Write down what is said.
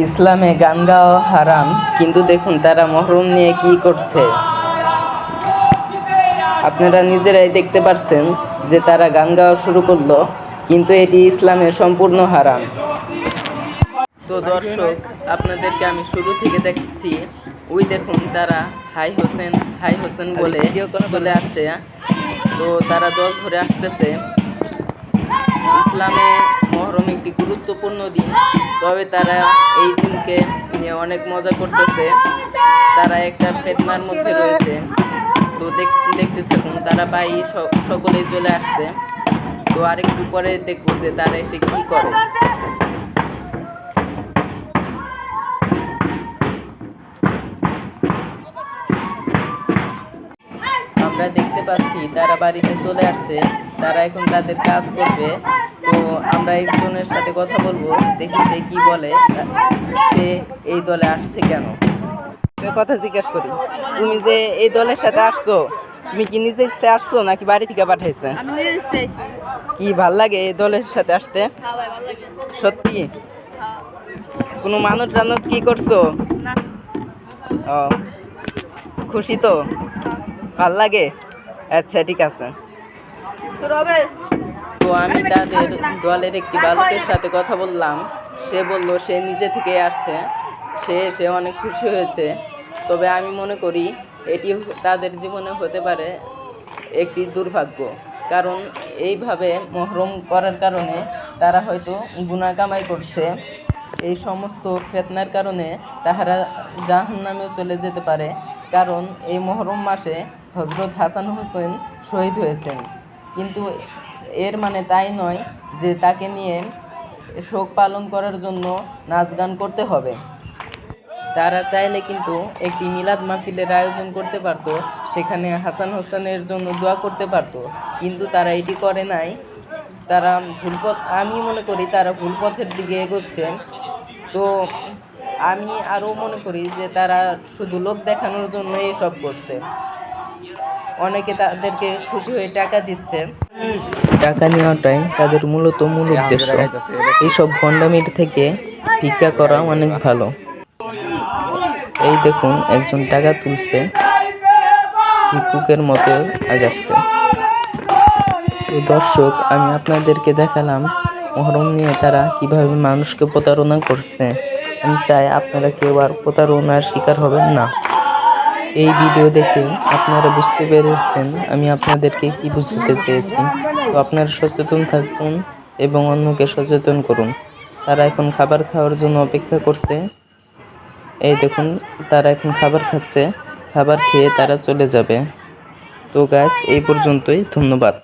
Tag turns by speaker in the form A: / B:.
A: ইসলামে গান গাওয়া হারাম, কিন্তু দেখুন তারা মহরম নিয়ে কি করছে। আপনারা নিজেরাই দেখতে পাচ্ছেন যে তারা গান গাওয়া শুরু করলো, কিন্তু এটি ইসলামে সম্পূর্ণ হারাম। তো দর্শক, আপনাদেরকে আমি শুরু থেকে দেখছি, ওই দেখুন তারা হাই হোসেন হাই হোসেন বলে চলে আসছে। তো তারা দল ধরে আসতেছে। ইসলামে মহরম একটি গুরুত্বপূর্ণ দিন, তবে তারা এই দিনকে নিয়ে অনেক মজা করতেছে। তারা একটা ফিতনার মধ্যে রয়েছে। তো দেখতে থাকুন, তারা ভাই সকলেই চলে আসছে। তো আরেকটু পরে দেখবো যে তারা এসে কি করে। আমরা দেখতে পাচ্ছি তারা বাড়িতে চলে আসছে, তারা এখন তাদের কাজ করবে। তো আমরা একজনের সাথে কথা বলবো, দেখি সে কি বলে, সে এই দলে আসছে কেন। কথা জিজ্ঞেস করি, তুমি যে এই দলের সাথে আসছো, তুমি কি নিজে ইচ্ছে আসছো নাকি বাড়ি থেকে পাঠাইছে? কি ভাল লাগে এই দলের সাথে আসতে? সত্যি? কোনো মানত টানত কি করছো? ও, খুশি তো? ভাল লাগে? আচ্ছা, ঠিক আছে। তো আমি তাদের দলের একটি বালকের সাথে কথা বললাম। সে বলল সে নিজে থেকে আসছে, সে অনেক খুশি হয়েছে। তবে আমি মনে করি এটি তাদের জীবনে হতে পারে একটি দুর্ভাগ্য, কারণ এইভাবে মহরম করার কারণে তারা হয়তো গুনাহ কামাই করছে। এই সমস্ত ফিতনার কারণে তাহারা জাহান্নামেও চলে যেতে পারে, কারণ এই মহরম মাসে হযরত হাসান হোসেন শহীদ হয়েছেন। কিন্তু এর মানে তাই নয় যে তাকে নিয়ে শোক পালন করার জন্য নাচ গান করতে হবে। তারা চাইলে কিন্তু একটি মিলাদ মাহফিলের আয়োজন করতে পারত, সেখানে হাসান হোসেনের জন্য দোয়া করতে পারত, কিন্তু তারা এটি করে নাই। তারা আমি মনে করি তারা ভুল পথের দিকে এগোচ্ছে। তো আমি আরও মনে করি যে তারা শুধু লোক দেখানোর জন্য এসব করছে। অনেকে তাদেরকে খুশি হয়ে টাকা দিচ্ছে, টাকা নেওয়াটাই তাদের মূল উদ্দেশ্য। এইসব ভণ্ডামির থেকে ভিক্ষা করা অনেক ভালো। এই দেখুন, একজন টাকা তুলছে, ভিক্ষুকের মতো আগাচ্ছে। তো দর্শক, আমি আপনাদেরকে দেখালাম মহরম নিয়ে তারা কিভাবে মানুষকে প্রতারণা করছে। আমি চাই আপনারা কেউ আর প্রতারণার শিকার হবেন না। এই ভিডিও দেখে আপনারা বুঝতে পেরেছেন আমি আপনাদেরকে কি বুঝাতে চেয়েছি। তো আপনারা সচেতন থাকুন এবং অন্যকে সচেতন করুন। তারা এখন খাবার খাওয়ার জন্য অপেক্ষা করছে। এই দেখুন, তারা এখন খাবার খাচ্ছে, খাবার খেয়ে তারা চলে যাবে। তো গাইস, এই পর্যন্তই। ধন্যবাদ।